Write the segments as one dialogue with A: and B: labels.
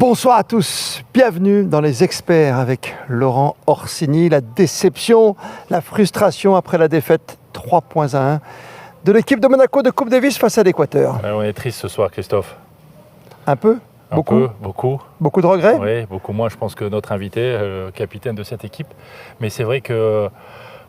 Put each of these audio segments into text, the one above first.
A: Bonsoir à tous, bienvenue dans Les Experts avec Laurent Orsini. La déception, la frustration après la défaite 3-1 de l'équipe de Monaco de Coupe Davis face à l'Équateur.
B: On est triste ce soir, Christophe.
A: Un peu ? Beaucoup ?
B: Beaucoup.
A: Beaucoup de regrets ?
B: Oui, beaucoup moins, je pense, que notre invité, capitaine de cette équipe. Mais c'est vrai que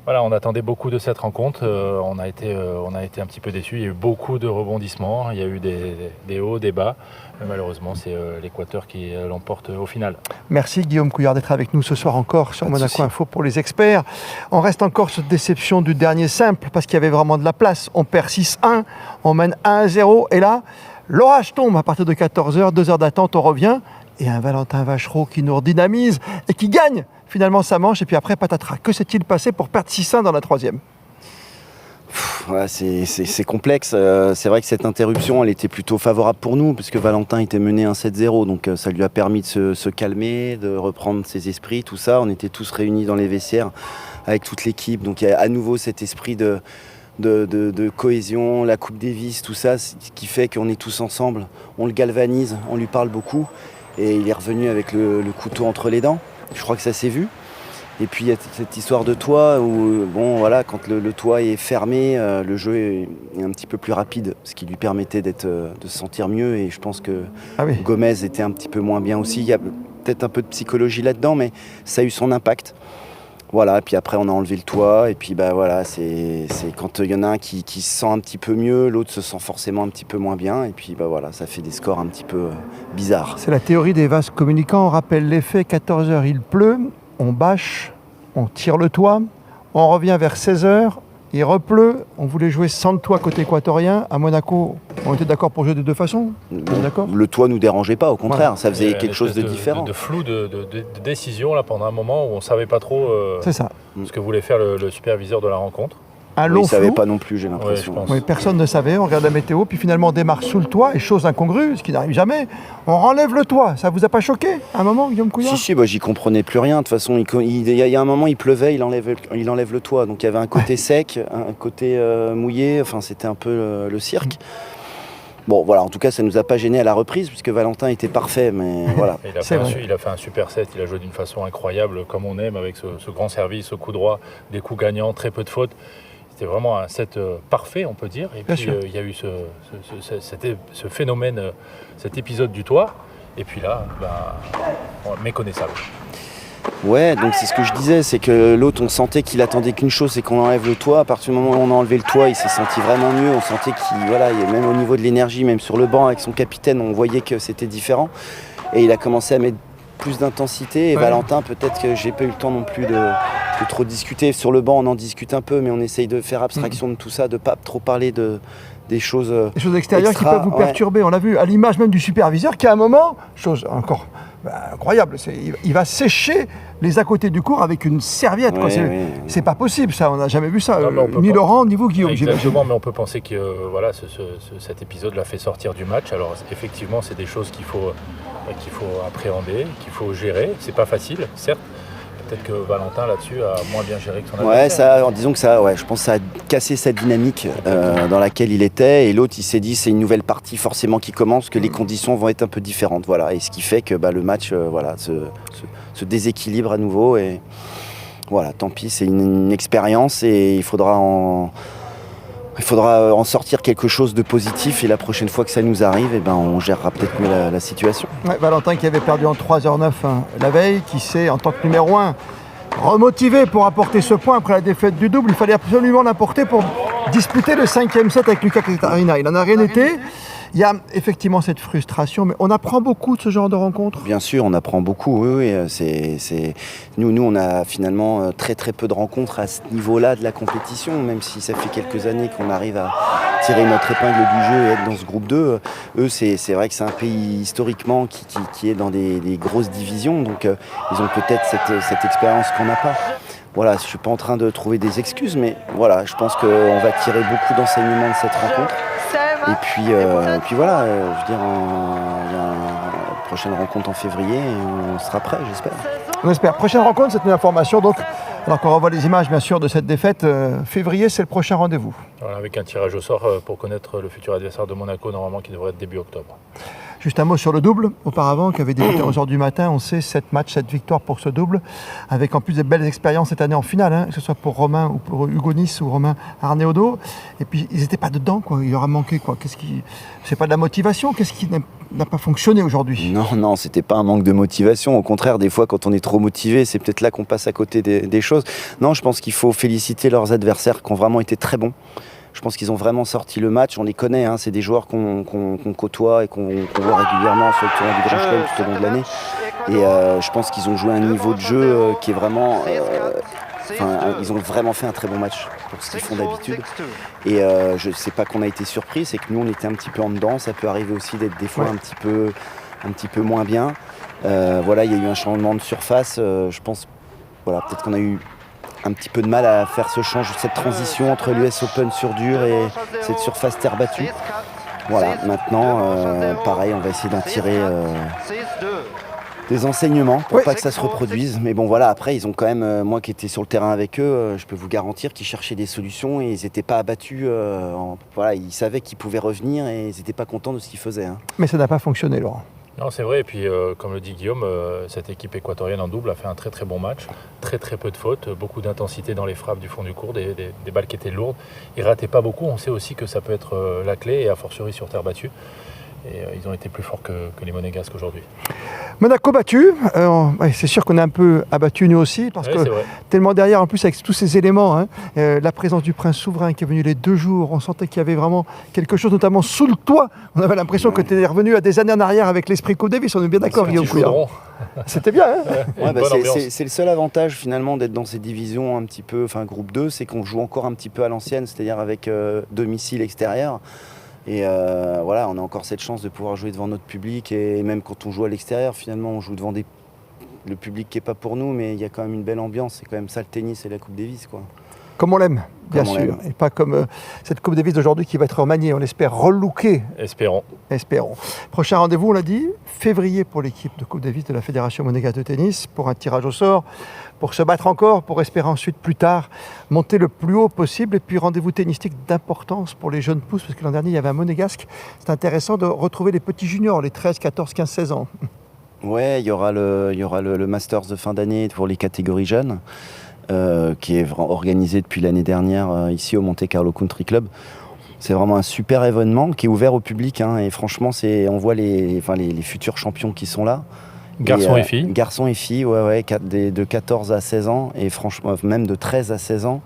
B: voilà, on attendait beaucoup de cette rencontre. On a été un petit peu déçus. Il y a eu beaucoup de rebondissements. Il y a eu des hauts, des bas. Mais malheureusement, c'est l'Équateur qui l'emporte au final.
A: Merci Guillaume Couillard d'être avec nous ce soir encore sur Monaco Info pour Les Experts. On reste encore sur cette déception du dernier simple parce qu'il y avait vraiment de la place. On perd 6-1, on mène 1-0 et là, l'orage tombe à partir de 14h, 2 heures d'attente, on revient. Et un Valentin Vachereau qui nous redynamise et qui gagne finalement sa manche. Et puis après, patatras. Que s'est-il passé pour perdre 6-1 dans la troisième ?
C: Ouais, c'est complexe. C'est vrai que cette interruption, elle était plutôt favorable pour nous, puisque Valentin était mené 1-7-0. Donc ça lui a permis de se calmer, de reprendre ses esprits, tout ça. On était tous réunis dans les vestiaires avec toute l'équipe. Donc il y a à nouveau cet esprit de cohésion, la Coupe Davis, tout ça, ce qui fait qu'on est tous ensemble. On le galvanise, on lui parle beaucoup. Et il est revenu avec le couteau entre les dents. Je crois que ça s'est vu. Et puis il y a cette histoire de toit où, bon, voilà, quand le toit est fermé, le jeu est un petit peu plus rapide, ce qui lui permettait de se sentir mieux. Et je pense que Gomez était un petit peu moins bien aussi. Il y a peut-être un peu de psychologie là-dedans, mais ça a eu son impact. Voilà, et puis après on a enlevé le toit, et puis bah voilà, c'est quand il y en a un qui se sent un petit peu mieux, l'autre se sent forcément un petit peu moins bien, et puis bah voilà, ça fait des scores un petit peu bizarres.
A: C'est la théorie des vases communicants, on rappelle les faits, 14h il pleut, on bâche, on tire le toit, on revient vers 16h, il repleut, on voulait jouer sans le toit côté équatorien, à Monaco on était d'accord pour jouer de deux façons, d'accord ?
C: Le toit nous dérangeait pas, au contraire, ça faisait quelque chose de différent.
B: De flou, de décision là, pendant un moment où on ne savait pas trop
A: c'est ça.
B: Ce que voulait faire le superviseur de la rencontre.
A: Un long
C: il ne savait
A: flou.
C: pas non plus, j'ai l'impression.
A: Oui, personne ne savait, on regarde la météo, puis finalement on démarre sous le toit, et chose incongrue, ce qui n'arrive jamais, on renlève le toit. Ça vous a pas choqué à un moment, Guillaume Couillard ?
C: Si, j'y comprenais plus rien. De toute façon, il y a un moment, il pleuvait, il enlève le toit. Donc il y avait un côté sec, un côté mouillé, enfin c'était un peu le cirque. Bon, voilà, en tout cas, ça ne nous a pas gênés à la reprise, puisque Valentin était parfait, mais voilà.
B: Il a fait un super set, il a joué d'une façon incroyable, comme on aime, avec ce grand service, ce coup droit, des coups gagnants, très peu de fautes. C'était vraiment un set parfait, on peut dire. Et puis, il y a eu ce phénomène, cet épisode du toit. Et puis là, méconnaissable.
C: Ouais, donc c'est ce que je disais, c'est que l'autre, on sentait qu'il attendait qu'une chose, c'est qu'on enlève le toit. À partir du moment où on a enlevé le toit, il s'est senti vraiment mieux. On sentait même au niveau de l'énergie, même sur le banc avec son capitaine, on voyait que c'était différent. Et il a commencé à mettre plus d'intensité. Et Valentin, peut-être que j'ai pas eu le temps non plus de trop discuter. Sur le banc, on en discute un peu, mais on essaye de faire abstraction de tout ça, de pas trop parler des choses
A: extérieures qui peuvent vous perturber. On l'a vu à l'image même du superviseur qui à un moment, chose encore incroyable, il va sécher les à côté du cours avec une serviette. C'est pas possible ça, on n'a jamais vu ça. Ni Laurent, ni vous Guillaume.
B: Exactement, mais on peut penser que cet épisode l'a fait sortir du match. Alors effectivement, c'est des choses qu'il faut appréhender, qu'il faut gérer. C'est pas facile, certes. Peut-être que Valentin là-dessus a moins bien géré que son adversaire.
C: Disons que ça, je pense que ça a cassé sa dynamique dans laquelle il était. Et l'autre, il s'est dit, c'est une nouvelle partie forcément qui commence, que les conditions vont être un peu différentes. Voilà. Et ce qui fait que le match se déséquilibre à nouveau. Et voilà, tant pis, c'est une expérience et il faudra en sortir quelque chose de positif. Et la prochaine fois que ça nous arrive, on gérera peut-être mieux la situation.
A: Ouais, Valentin qui avait perdu en 3h09 la veille, qui s'est, en tant que numéro 1, remotivé pour apporter ce point après la défaite du double. Il fallait absolument l'apporter pour disputer le 5e set avec Lucas Catarina. Il n'en a rien été. Il y a effectivement cette frustration, mais on apprend beaucoup de ce genre de rencontres.
C: Bien sûr, on apprend beaucoup. Oui. Nous, on a finalement très très peu de rencontres à ce niveau-là de la compétition, même si ça fait quelques années qu'on arrive à tirer notre épingle du jeu et être dans ce groupe 2. Eux, c'est vrai que c'est un pays historiquement qui est dans des grosses divisions, donc ils ont peut-être cette expérience qu'on n'a pas. Voilà, je ne suis pas en train de trouver des excuses, mais voilà, je pense qu'on va tirer beaucoup d'enseignements de cette rencontre. Et puis voilà, je veux dire, il y a une prochaine rencontre en février et on sera prêt, j'espère.
A: On espère. Prochaine rencontre, c'est une information. Donc, alors qu'on revoit les images, bien sûr, de cette défaite, février, c'est le prochain rendez-vous.
B: Voilà, avec un tirage au sort pour connaître le futur adversaire de Monaco, normalement, qui devrait être début octobre.
A: Juste un mot sur le double, auparavant, qui avait débuté aux heures du matin. On sait 7 matchs, 7 victoires pour ce double, avec en plus de belles expériences cette année en finale, hein, que ce soit pour Romain ou pour Hugo Nice ou Romain Arneodo. Et puis, ils n'étaient pas dedans, quoi. Il leur a manqué, quoi. C'est pas de la motivation? Qu'est-ce qui n'a pas fonctionné aujourd'hui?
C: Non, c'était pas un manque de motivation. Au contraire, des fois, quand on est trop motivé, c'est peut-être là qu'on passe à côté des choses. Non, je pense qu'il faut féliciter leurs adversaires qui ont vraiment été très bons. Je pense qu'ils ont vraiment sorti le match. On les connaît, hein, c'est des joueurs qu'on côtoie et qu'on voit régulièrement sur le tournoi du Grand Chelem tout au long de l'année. Et je pense qu'ils ont joué un niveau de jeu qui est vraiment... ils ont vraiment fait un très bon match pour ce qu'ils font d'habitude. Et je ne sais pas qu'on a été surpris, c'est que nous on était un petit peu en dedans. Ça peut arriver aussi d'être des fois un petit peu moins bien. Voilà, il y a eu un changement de surface. Je pense, voilà, peut-être qu'on a eu un petit peu de mal à faire cette transition entre l'US Open sur dur et cette surface terre battue. Voilà, maintenant, pareil, on va essayer d'en tirer des enseignements pour pas que ça se reproduise. Mais bon, voilà, après, ils ont quand même, moi qui étais sur le terrain avec eux, je peux vous garantir qu'ils cherchaient des solutions et ils n'étaient pas abattus. Voilà, ils savaient qu'ils pouvaient revenir et ils n'étaient pas contents de ce qu'ils faisaient. Hein.
A: Mais ça n'a pas fonctionné, Laurent.
B: Non, c'est vrai. Et puis, comme le dit Guillaume, cette équipe équatorienne en double a fait un très très bon match. Très très peu de fautes, beaucoup d'intensité dans les frappes du fond du court, des balles qui étaient lourdes. Ils rataient pas beaucoup. On sait aussi que ça peut être la clé, et a fortiori sur terre battue. Et ils ont été plus forts que les Monégasques aujourd'hui.
A: Monaco battu, c'est sûr qu'on est un peu abattu nous aussi, parce que tellement derrière, en plus avec tous ces éléments, hein, la présence du prince souverain qui est venu les 2 jours, on sentait qu'il y avait vraiment quelque chose, notamment sous le toit. On avait l'impression que tu étais revenu à des années en arrière avec l'esprit Coupe Davis, on est bien d'accord, Guillaume Couillard. C'était bien, hein.
C: C'est le seul avantage finalement d'être dans ces divisions un petit peu, enfin groupe 2, c'est qu'on joue encore un petit peu à l'ancienne, c'est-à-dire avec domicile extérieur. Et voilà, on a encore cette chance de pouvoir jouer devant notre public, et même quand on joue à l'extérieur, finalement, on joue devant le public qui n'est pas pour nous, mais il y a quand même une belle ambiance. C'est quand même ça le tennis et la Coupe Davis, quoi.
A: Comme on l'aime, bien sûr, et pas comme cette Coupe Davis d'aujourd'hui qui va être remaniée, on l'espère, relookée.
B: Espérons.
A: Prochain rendez-vous, on l'a dit, février pour l'équipe de Coupe Davis de la Fédération monégasque de tennis, pour un tirage au sort, pour se battre encore, pour espérer ensuite plus tard monter le plus haut possible. Et puis rendez-vous tennistique d'importance pour les jeunes pousses, parce que l'an dernier il y avait un monégasque. C'est intéressant de retrouver les petits juniors, les 13, 14, 15, 16 ans.
C: Ouais, il y aura le Masters de fin d'année pour les catégories jeunes. Qui est organisé depuis l'année dernière ici au Monte Carlo Country Club. C'est vraiment un super événement qui est ouvert au public, hein, et franchement, on voit les futurs champions qui sont là.
B: Garçons et filles.
C: Garçons et filles, ouais, de 14 à 16 ans, et franchement, même de 13 à 16 ans.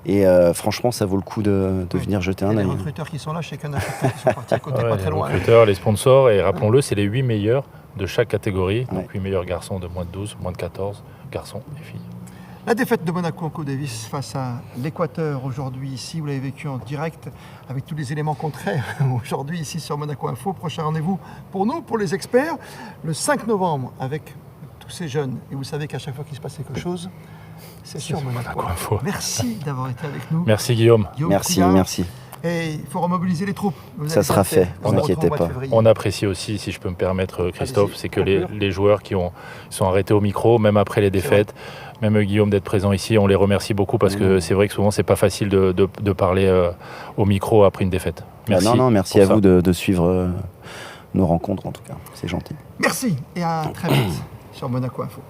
C: Et franchement, ça vaut le coup de venir jeter un œil.
A: Les recruteurs qui sont là, chez Canal, qui sont partis à côté, pas très loin.
B: Les recruteurs, les sponsors, et rappelons-le, c'est les 8 meilleurs de chaque catégorie. Donc 8 meilleurs garçons de moins de 12, moins de 14, garçons et filles.
A: La défaite de Monaco en Coupe Davis face à l'Équateur aujourd'hui ici, vous l'avez vécu en direct avec tous les éléments contraires aujourd'hui ici sur Monaco Info. Prochain rendez-vous pour nous, pour les experts, le 5 novembre avec tous ces jeunes. Et vous savez qu'à chaque fois qu'il se passe quelque chose, c'est sur Monaco Info. Merci d'avoir été avec nous.
B: Merci Guillaume.
C: Merci.
A: Et il faut remobiliser les troupes.
C: Ça sera fait, ne vous inquiétez pas.
B: On apprécie aussi, si je peux me permettre, Christophe, c'est que les joueurs qui sont arrêtés au micro, même après les défaites, même Guillaume d'être présent ici, on les remercie beaucoup, parce que c'est vrai que souvent c'est pas facile de parler au micro après une défaite. Merci.
C: Merci à vous de suivre nos rencontres, en tout cas. C'est gentil.
A: Merci et à très vite sur Monaco Info.